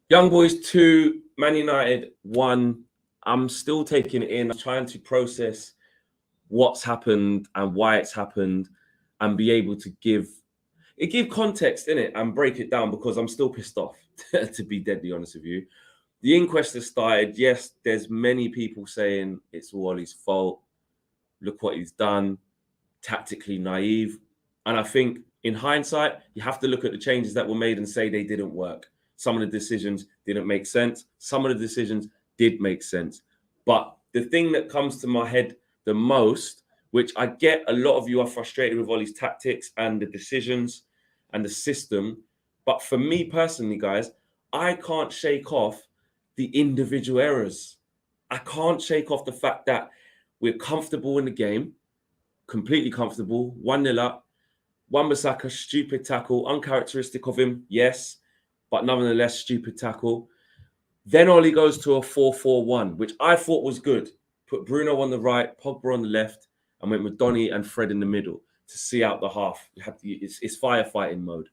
Young Boys 2, Man United 1. I'm still taking it in. I'm trying to process what's happened and why it's happened and be able to give context in it and break it down because I'm still pissed off, to be deadly honest with you. The inquest has started. Yes, there's many people saying it's all his fault. Look what he's done. Tactically naive. And I think in hindsight, you have to look at the changes that were made and say they didn't work. Some of the decisions didn't make sense. Some of the decisions did make sense. But the thing that comes to my head the most, which I get a lot of you are frustrated with all these tactics and the decisions and the system. But for me personally, guys, I can't shake off the individual errors. I can't shake off the fact that we're comfortable in the game, completely comfortable, 1-0 up. Wan-Bissaka, stupid tackle, uncharacteristic of him, yes, but nonetheless, stupid tackle. Then Oli goes to a 4-4-1, which I thought was good. Put Bruno on the right, Pogba on the left, and went with Donny and Fred in the middle to see out the half. It's firefighting mode.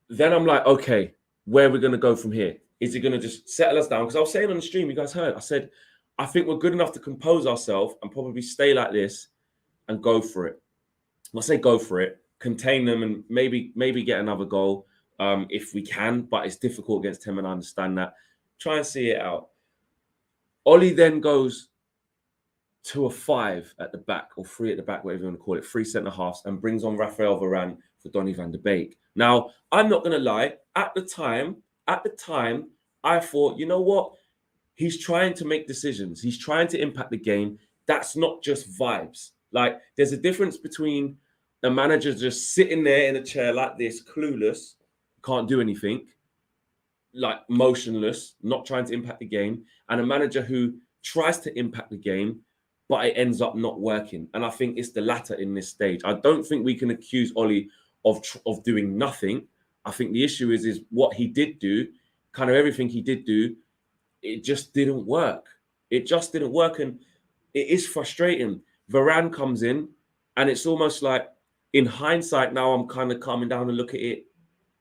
Then I'm like, okay, where are we going to go from here? Is he going to just settle us down? Because I was saying on the stream, you guys heard, I said, I think we're good enough to compose ourselves and probably stay like this and go for it. I'll say go for it, contain them, and maybe get another goal if we can. But it's difficult against him, and I understand that. Try and see it out. Oli then goes to a 5 at the back, or 3 at the back, whatever you want to call it, 3 centre halves, and brings on Raphael Varane for Donny van de Beek. Now, I'm not going to lie. At the time, I thought, you know what? He's trying to make decisions. He's trying to impact the game. That's not just vibes. Like, there's a difference between a manager just sitting there in a chair like this, clueless, can't do anything, like motionless, not trying to impact the game, and a manager who tries to impact the game, but it ends up not working. And I think it's the latter in this stage. I don't think we can accuse Oli of doing nothing. I think the issue is what he did do, kind of everything he did do, it just didn't work. It just didn't work, and it is frustrating. Varane comes in, and it's almost like, in hindsight, now I'm kind of calming down and look at it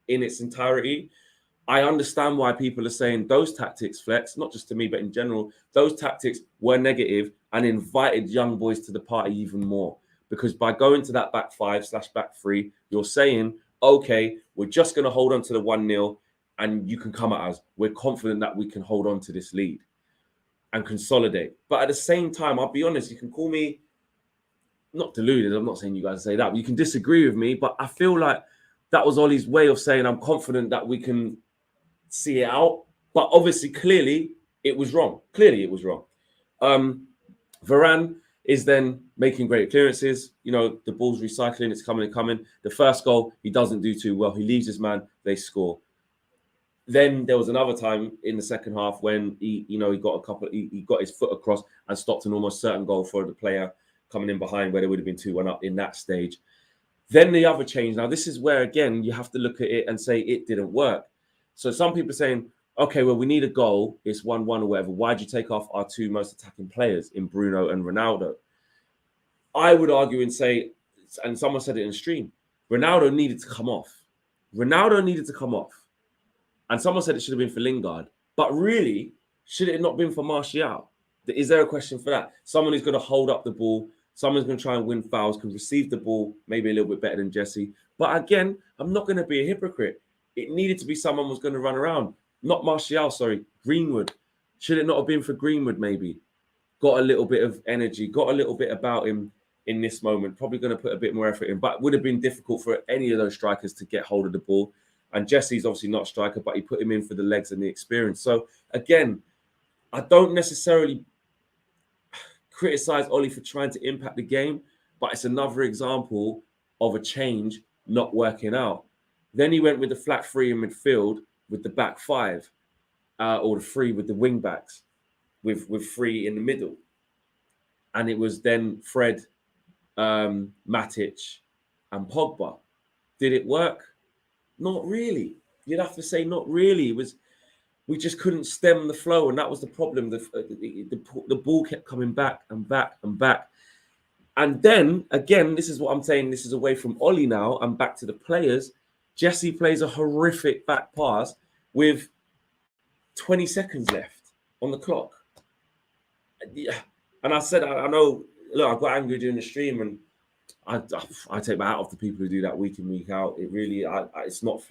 in its entirety. I understand why people are saying those tactics, Flex, not just to me, but in general, those tactics were negative and invited young boys to the party even more. Because by going to that back 5/back 3, you're saying, okay, we're just going to hold on to the 1-0 and you can come at us. We're confident that we can hold on to this lead and consolidate. But at the same time, I'll be honest, you can call me not deluded. I'm not saying you guys say that, but you can disagree with me. But I feel like that was Ollie's way of saying, I'm confident that we can see it out. But obviously, clearly, it was wrong. Varane is then making great clearances. You know, the ball's recycling. It's coming and coming. The first goal, he doesn't do too well. He leaves his man. They score. Then there was another time in the second half when he got his foot across and stopped an almost certain goal for the player coming in behind where they would have been 2-1 up in that stage. Then the other change. Now, this is where, again, you have to look at it and say it didn't work. So some people are saying, okay, well, we need a goal. It's 1-1 or whatever. Why'd you take off our 2 most attacking players in Bruno and Ronaldo? I would argue and say, and someone said it in the stream, Ronaldo needed to come off. And someone said it should have been for Lingard. But really, should it have not been for Martial? Is there a question for that? Someone who's going to hold up the ball, someone's going to try and win fouls, can receive the ball maybe a little bit better than Jesse. But again, I'm not going to be a hypocrite. It needed to be someone who's going to run around. Not Martial, sorry, Greenwood. Should it not have been for Greenwood maybe? Got a little bit of energy, got a little bit about him in this moment. Probably going to put a bit more effort in. But it would have been difficult for any of those strikers to get hold of the ball. And Jesse's obviously not a striker, but he put him in for the legs and the experience. So, again, I don't necessarily criticize Oli for trying to impact the game, but it's another example of a change not working out. Then he went with the flat 3 in midfield with the back 5, or the 3 with the wing backs, with 3 in the middle. And it was then Fred, Matic, and Pogba. Did it work? Not really. You'd have to say not really. We just couldn't stem the flow, and that was the problem. The ball kept coming back and back and back. And then, again, this is what I'm saying. This is away from Oli now and back to the players. Jesse plays a horrific back pass with 20 seconds left on the clock. Yeah. And I said, I know, look, I got angry during the stream, and I take my hat off to people who do that week in, week out. It really, it's not,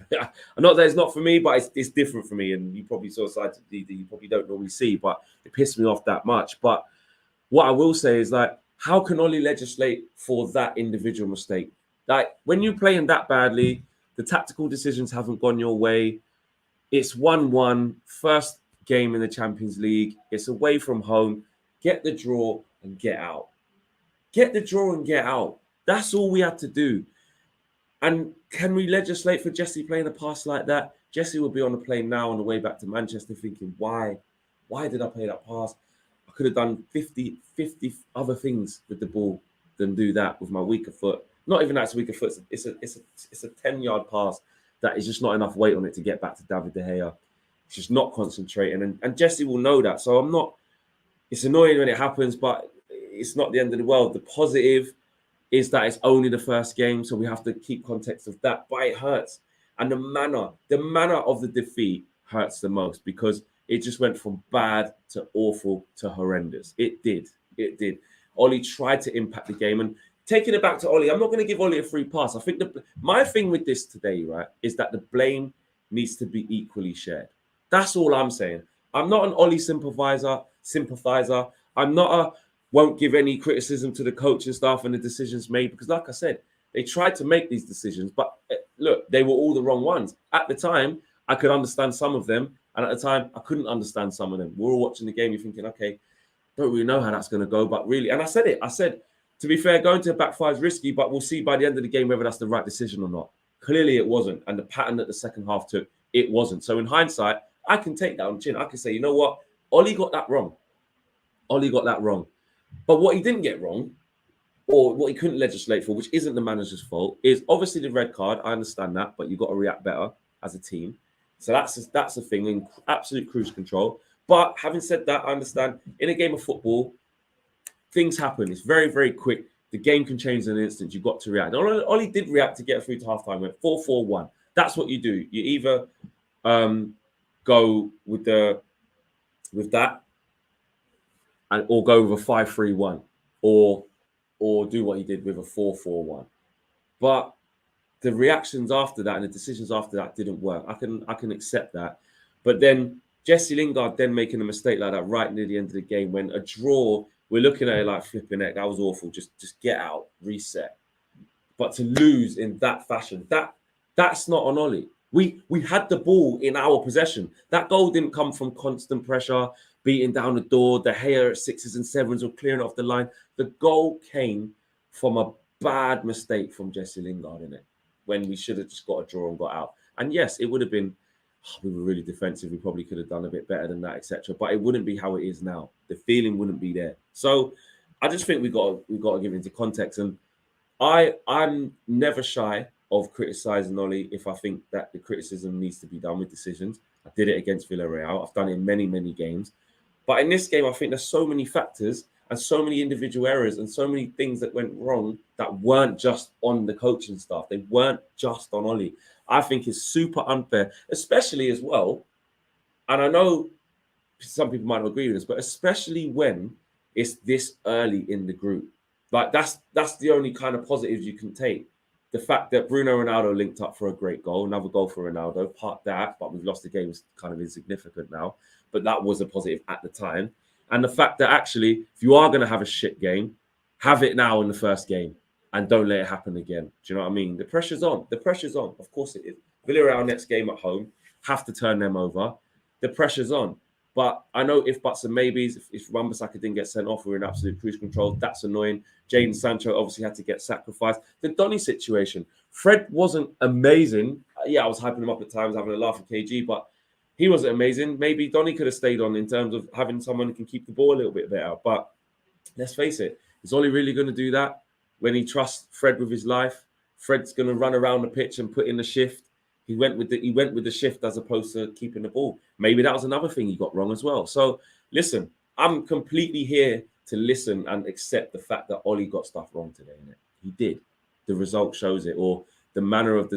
not that it's not for me, but it's different for me. And you probably saw sides of DD you probably don't normally see, but it pissed me off that much. But what I will say is, like, how can Ollie legislate for that individual mistake? Like, when you're playing that badly, the tactical decisions haven't gone your way. It's 1-1, first game in the Champions League. It's away from home. Get the draw and get out. Get the draw and get out. That's all we had to do. And can we legislate for Jesse playing a pass like that? Jesse will be on the plane now on the way back to Manchester thinking, why? Why did I play that pass? I could have done 50 other things with the ball than do that with my weaker foot. Not even that's weaker foot. It's a 10-yard pass that is just not enough weight on it to get back to David De Gea. It's just not concentrating. And Jesse will know that. So I'm not, it's annoying when it happens, but it's not the end of the world. The positive is that it's only the first game, so we have to keep context of that. But it hurts. And the manner of the defeat hurts the most, because it just went from bad to awful to horrendous. It did. Ollie tried to impact the game. And taking it back to Ollie, I'm not going to give Ollie a free pass. I think my thing with this today, right, is that the blame needs to be equally shared. That's all I'm saying. I'm not an Ollie sympathizer. I'm not won't give any criticism to the coaching staff and the decisions made, because, like I said, they tried to make these decisions, but look, they were all the wrong ones. At the time, I could understand some of them, and at the time, I couldn't understand some of them. We're all watching the game, you're thinking, okay, don't really know how that's going to go, but really, and I said, to be fair, going to a backfire is risky, but we'll see by the end of the game whether that's the right decision or not. Clearly, it wasn't, and the pattern that the second half took, it wasn't. So in hindsight, I can take that on chin. I can say, you know what, Ollie got that wrong. But what he didn't get wrong, or what he couldn't legislate for, which isn't the manager's fault, is obviously the red card. I understand that, but you've got to react better as a team. So that's a thing in absolute cruise control. But having said that, I understand in a game of football, things happen. It's very, very quick. The game can change in an instant. You've got to react. Ollie did react to get through to halftime. Went 4-4-1. That's what you do. You either go with that, or go with a 5-3-1, or do what he did with a 4-4-1. But the reactions after that and the decisions after that didn't work. I can accept that. But then Jesse Lingard then making a mistake like that right near the end of the game, when a draw, we're looking at it like flipping it. That was awful. Just get out, reset. But to lose in that fashion, that's not on Ollie. We had the ball in our possession. That goal didn't come from constant pressure, beating down the door. The Gea at 6s and 7s or clearing off the line. The goal came from a bad mistake from Jesse Lingard in it, when we should have just got a draw and got out. And yes, it would have been, we were really defensive. We probably could have done a bit better than that, etc. But it wouldn't be how it is now. The feeling wouldn't be there. So I just think we got to give into context. And I'm never shy of criticizing Ollie if I think that the criticism needs to be done with decisions. I did it against Villarreal. I've done it in many, many games. But in this game, I think there's so many factors and so many individual errors and so many things that went wrong that weren't just on the coaching staff. They weren't just on Ollie. I think it's super unfair, especially as well. And I know some people might not agree with this, but especially when it's this early in the group. Like that's the only kind of positives you can take. The fact that Bruno Ronaldo linked up for a great goal, another goal for Ronaldo, part that, but we've lost the game, is kind of insignificant now. But that was a positive at the time. And the fact that actually, if you are going to have a shit game, have it now in the first game and don't let it happen again. Do you know what I mean? The pressure's on. The pressure's on. Of course it is. Villarreal next game at home, have to turn them over. The pressure's on. But I know if buts and maybes, if Wan-Bissaka didn't get sent off, we're in absolute cruise control. That's annoying. Jadon Sancho obviously had to get sacrificed. The Donny situation. Fred wasn't amazing. Yeah, I was hyping him up at times, having a laugh at KG, but he wasn't amazing. Maybe Donny could have stayed on in terms of having someone who can keep the ball a little bit better. But let's face it, is Ollie really going to do that when he trusts Fred with his life? Fred's going to run around the pitch and put in the shift. He went with the shift as opposed to keeping the ball. Maybe that was another thing he got wrong as well. So listen, I'm completely here to listen and accept the fact that Ollie got stuff wrong today. Innit? He did. The result shows it, or the manner of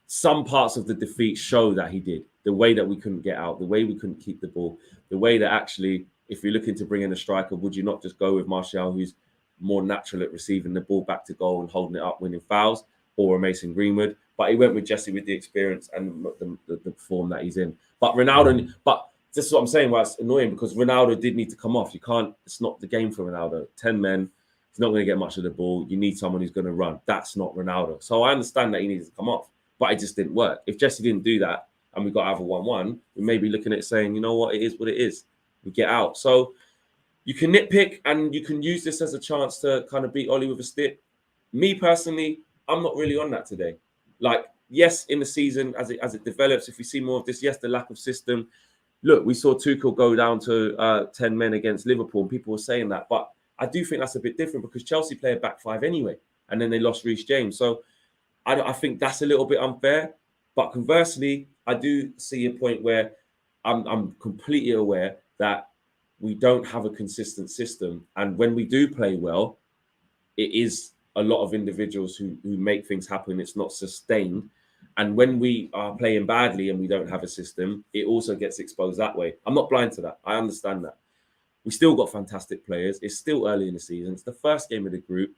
some parts of the defeat show that he did. the way that we couldn't get out, the way we couldn't keep the ball, the way that actually, if you're looking to bring in a striker, would you not just go with Martial, who's more natural at receiving the ball back to goal and holding it up, winning fouls, or a Mason Greenwood? But he went with Jesse with the experience and the form that he's in. But Ronaldo, but this is what I'm saying, why it's annoying, because Ronaldo did need to come off. You can't, it's not the game for Ronaldo. 10 men, he's not going to get much of the ball. You need someone who's going to run. That's not Ronaldo. So I understand that he needed to come off, but it just didn't work. If Jesse didn't do that and we got over 1-1, we may be looking at it saying, you know what, it is what it is. We get out. So you can nitpick and you can use this as a chance to kind of beat Ollie with a stick. Me personally, I'm not really on that today. Like, yes, in the season, as it develops, if we see more of this, yes, the lack of system. Look, we saw Tuchel go down to 10 men against Liverpool, and people were saying that. But I do think that's a bit different because Chelsea play a back five anyway, and then they lost Reece James. So I think that's a little bit unfair. But conversely, I do see a point where I'm completely aware that we don't have a consistent system. And when we do play well, it is a lot of individuals who make things happen. It's not sustained. And when we are playing badly and we don't have a system, it also gets exposed that way. I'm not blind to that. I understand that. We still got fantastic players. It's still early in the season. It's the first game of the group.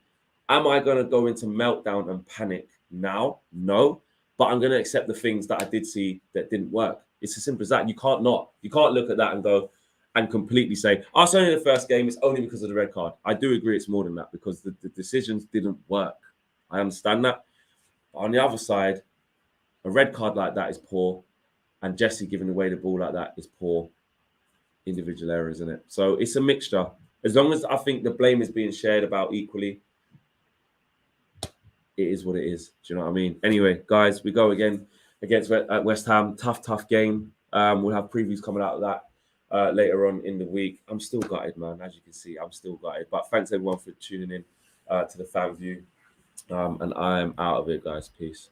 Am I going to go into meltdown and panic now? No. But I'm going to accept the things that I did see that didn't work. It's as simple as that. You can't look at that and go and completely say, oh, it's only the first game. It's only because of the red card. I do agree it's more than that because the decisions didn't work. I understand that. But on the other side, a red card like that is poor. And Jesse giving away the ball like that is poor. Individual errors, isn't it? So it's a mixture. As long as I think the blame is being shared about equally, it is what it is. Do you know what I mean? Anyway, guys, we go again against West Ham. Tough game. We'll have previews coming out of that later on in the week. I'm still gutted, man. As you can see, I'm still gutted. But thanks everyone for tuning in to the fan view. And I am out of it, guys. Peace.